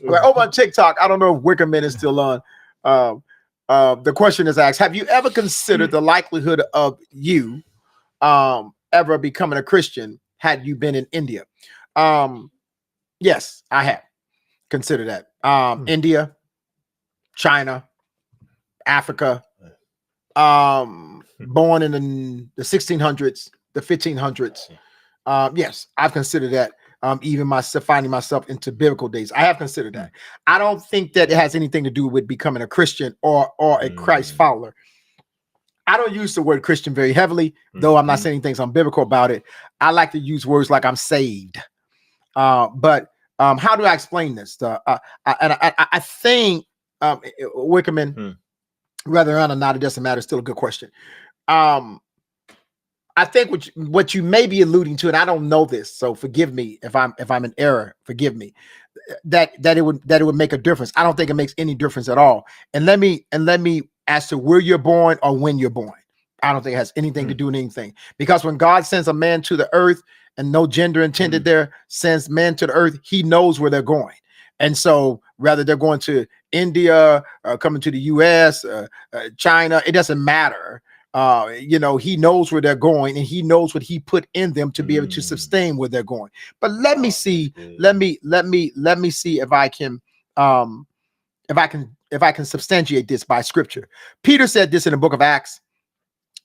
Right, over on TikTok, I don't know if Wickerman is still on. The question is asked: have you ever considered the likelihood of you ever becoming a Christian had you been in India? Yes, I have considered that. India, China, Africa, born in the 1600s, the 1500s. Yes, I've considered that. Even myself finding myself into biblical days, I have considered that. I don't think that it has anything to do with becoming a Christian or a Christ follower. I don't use the word Christian very heavily, though I'm not saying things unbiblical about it. I like to use words like I'm saved. But how do I explain this? I think Wickerman, whether or not it doesn't matter, still a good question. I think what you may be alluding to, and I don't know this, so forgive me if I'm in error. Forgive me. That it would make a difference. I don't think it makes any difference at all. And let me as to where you're born or when you're born. I don't think it has anything to do with anything, because when God sends a man to the earth, and no gender intended there, sends men to the earth, he knows where they're going. And so whether they're going to India, coming to the US, China, it doesn't matter. He knows where they're going, and he knows what he put in them to be able to sustain where they're going. But let me see if I can substantiate this by scripture. Peter said this in the book of Acts,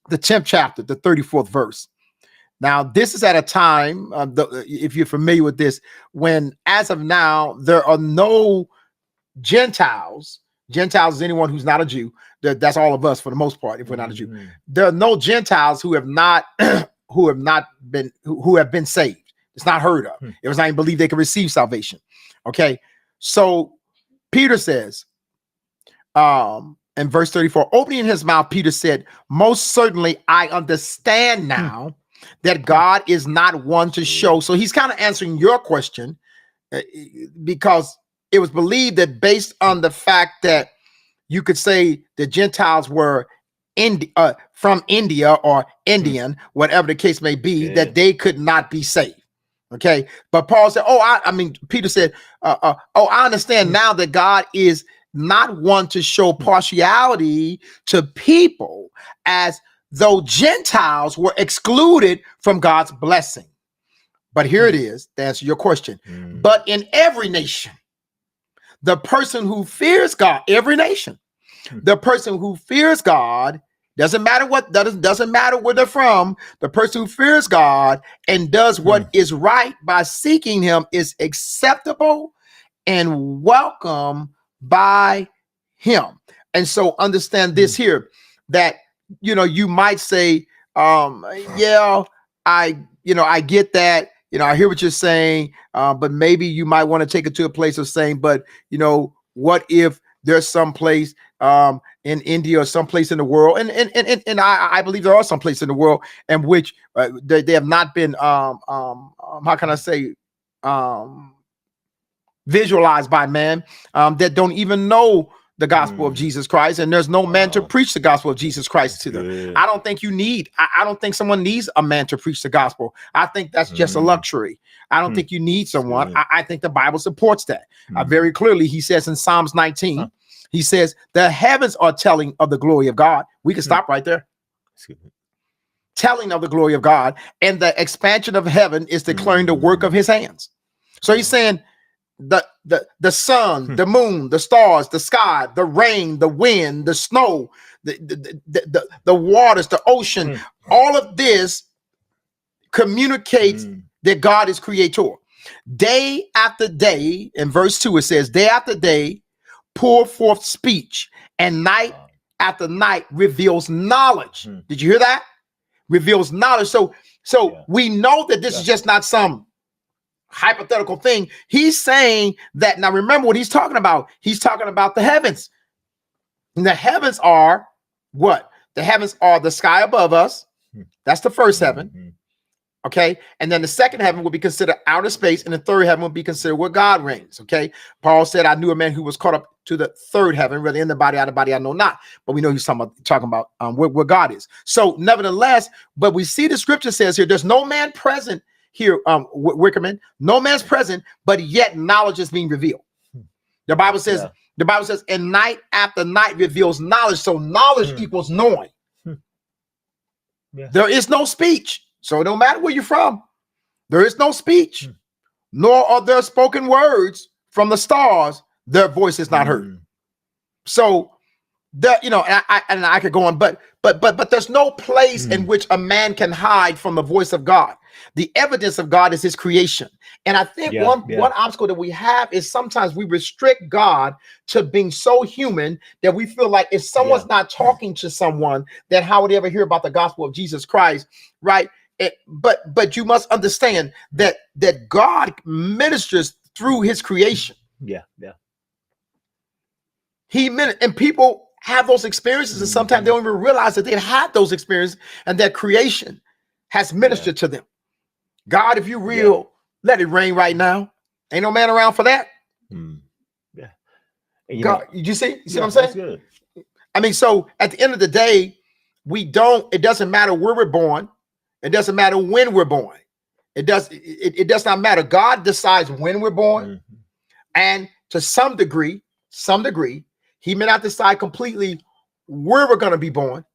the 10th chapter, the 34th verse. Now, this is at a time, if you're familiar with this, when as of now, there are no Gentiles. Gentiles is anyone who's not a Jew. That's all of us for the most part, if we're not a Jew. There are no Gentiles who have been saved. It's not heard of. It was not even believed they could receive salvation. Okay. So Peter says, in verse 34, opening his mouth, Peter said, most certainly I understand now that God is not one to show. So he's kind of answering your question, because it was believed that based on the fact that you could say the Gentiles were from India or Indian, whatever the case may be, that they could not be saved. Okay. But Paul said, Peter said, I understand now that God is not one to show partiality to people, as though Gentiles were excluded from God's blessing. But here it is to answer your question. But in every nation, the person who fears God, every nation, the person who fears God, doesn't matter where they're from, the person who fears God and does what is right by seeking him is acceptable and welcome by him. And so understand this here, that you might say, I get that, I hear what you're saying, but maybe you might want to take it to a place of saying, but what if there's some place in India or some place in the world, and I believe there are some places in the world in which they have not been how can I say visualized by man, that don't even know the gospel of Jesus Christ, and there's no man to preach the gospel of Jesus Christ to them. I don't think I don't think someone needs a man to preach the gospel. I think that's just a luxury. I don't think you need someone. I think the Bible supports that very clearly. He says in Psalms 19, he says, the heavens are telling of the glory of God. We can stop right there. Telling of the glory of God, and the expansion of heaven is declaring the work of his hands. So he's saying, the sun, the moon, the stars, the sky, the rain, the wind, the snow, the waters, the ocean, all of this communicates that God is creator. Day after day, in verse 2, it says, day after day, pour forth speech, and night after night reveals knowledge. Did you hear that? Reveals knowledge. So we know that this is just not some hypothetical thing. He's saying that, now remember what he's talking about. He's talking about the heavens. And the heavens are what? The heavens are the sky above us. That's the first heaven. Okay. And then the second heaven will be considered outer space, and the third heaven will be considered where God reigns. Okay. Paul said, I knew a man who was caught up to the third heaven, whether in the body, out of the body, I know not. But we know he's talking about where God is. So nevertheless, but we see the scripture says here, there's no man present here, Wickerman, no man's present, but yet knowledge is being revealed. The Bible says, and night after night reveals knowledge. So knowledge equals knowing. There is no speech. So no matter where you're from, there is no speech, nor are there spoken words from the stars. Their voice is not heard. So that, you know, and I could go on, but there's no place in which a man can hide from the voice of God. The evidence of God is his creation. And I think one obstacle that we have is sometimes we restrict God to being so human that we feel like if someone's not talking to someone, then how would they ever hear about the gospel of Jesus Christ, right? But you must understand that God ministers through his creation. And people have those experiences, and sometimes they don't even realize that they've had those experiences and that creation has ministered to them. God, if you're real, let it rain right now. Ain't no man around for that. God, you see what I'm saying? Good. I mean, so at the end of the day, it doesn't matter where we're born. It doesn't matter when we're born. It does not matter. God decides when we're born. And to some degree, he may not decide completely where we're going to be born.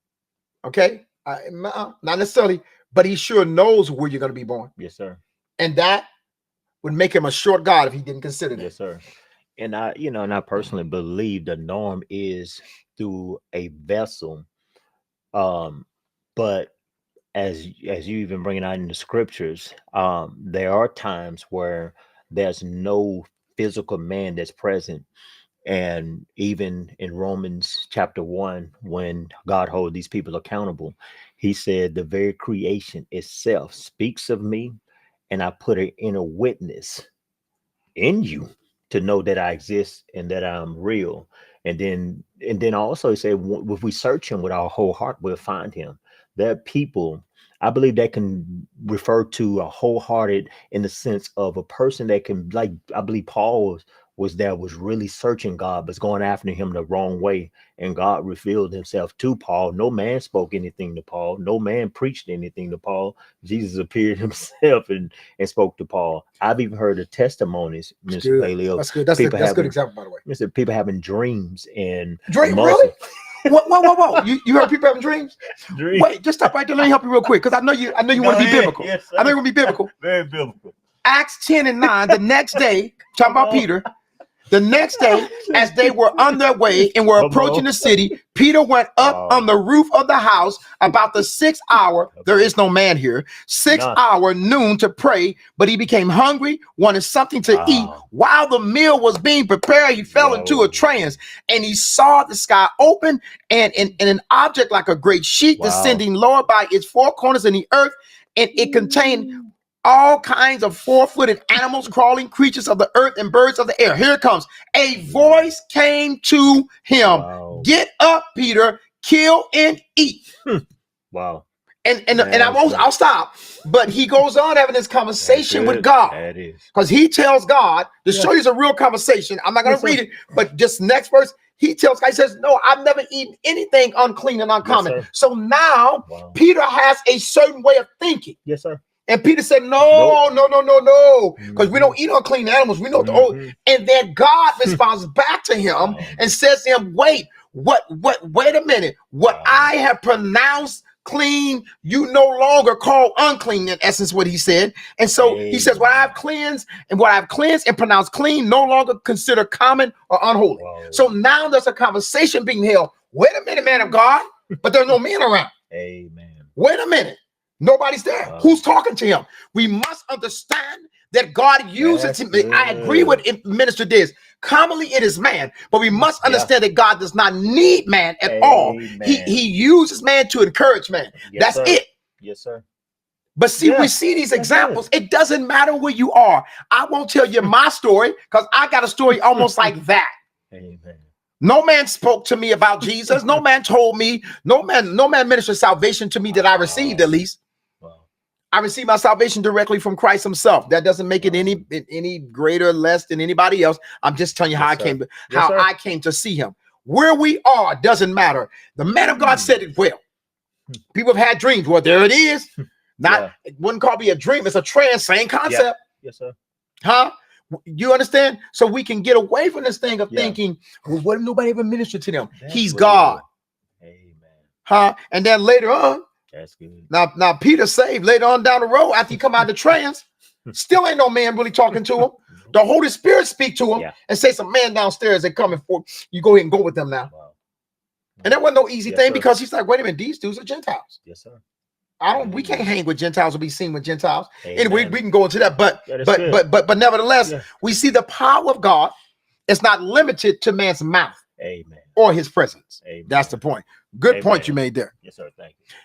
Okay. Not necessarily, but he sure knows where you're going to be born. Yes, sir. And that would make him a short God if he didn't consider that. Yes, sir. And I personally believe the norm is through a vessel. But as you even bring it out in the scriptures, there are times where there's no physical man that's present. And even in Romans chapter 1, when God holds these people accountable, he said the very creation itself speaks of me, and I put an inner witness in you to know that I exist and that I'm real. And then also he said, if we search him with our whole heart, we'll find him. There are people, I believe, that can refer to a wholehearted in the sense of a person that can, like, I believe Paul was really searching God, but going after him the wrong way. And God revealed himself to Paul. No man spoke anything to Paul. No man preached anything to Paul. Jesus appeared himself and spoke to Paul. I've even heard of testimonies, Mr. Bailey. That's good. That's a good example, by the way. Mr. People having dreams and really? Whoa. You heard people having dreams? Wait, just stop right there. Let me help you real quick, because I know you want to be biblical. Yes, I know you want to be biblical. Very biblical. Acts 10:9, the next day, talking about Peter, the next day, as they were on their way and were approaching the city, Peter went up on the roof of the house about the 6th hour. There is no man here. 6th hour, noon, to pray. But he became hungry, wanted something to eat. While the meal was being prepared, he fell into a trance, and he saw the sky open and an object like a great sheet descending lower by its 4 corners in the earth, and it contained all kinds of 4-footed animals, crawling creatures of the earth, and birds of the air. Here it comes. A voice came to him. Get up, Peter, kill and eat. Wow. And I'll stop. But he goes on having this conversation with God. That is. Because he tells God, to show you it's a real conversation. I'm not going to read it, but just next verse, he tells God, he says, no, I've never eaten anything unclean and uncommon. Yes, so now Peter has a certain way of thinking. Yes, sir. And Peter said, no, because we don't eat unclean animals. We know and then God responds back to him and says to him, wait a minute. What I have pronounced clean, you no longer call unclean, in essence, what he said. And so he says, what I've cleansed and pronounced clean, no longer consider common or unholy. So now there's a conversation being held. Wait a minute, man of God, but there's no man around. Amen. Wait a minute. Nobody's there. Who's talking to him? We must understand that God uses him. I agree with Minister Diz. Commonly it is man, but we must understand that God does not need man at all. He uses man to encourage man. That's it. Yes, sir. But see, we see these examples. It doesn't matter where you are. I won't tell you my story because I got a story almost like that. Amen. No man spoke to me about Jesus. No man told me. No man ministered salvation to me that I received, at least. I received my salvation directly from Christ himself. That doesn't make it any greater or less than anybody else. I'm just telling you how I came to see him. Where we are doesn't matter. The man of God said it well. People have had dreams. Well, there it is. It wouldn't call me a dream. It's a trance, same concept. Yes, sir. Huh? You understand? So we can get away from this thing of Yeah. thinking, well, what if nobody ever ministered to them? That's He's real. God. Amen. Huh? And then later on, That's good. now Peter saved later on down the road after he come out of the trance, still ain't no man really talking to him. The Holy Spirit speak to him Yeah. and say some man downstairs they coming for you. Go ahead and go with them now. Wow. And that wasn't no easy Yes, thing sir. because he's like, wait a minute, these dudes are Gentiles. Yes, sir. We can't hang with Gentiles or be seen with Gentiles. Amen. Anyway, we can go into that, but Yeah, that's good. but nevertheless, Yeah. we see the power of God. It's not limited to man's mouth Amen. or his presence. Amen. That's the point. Good point Amen. you made there. Yes, sir. Thank you.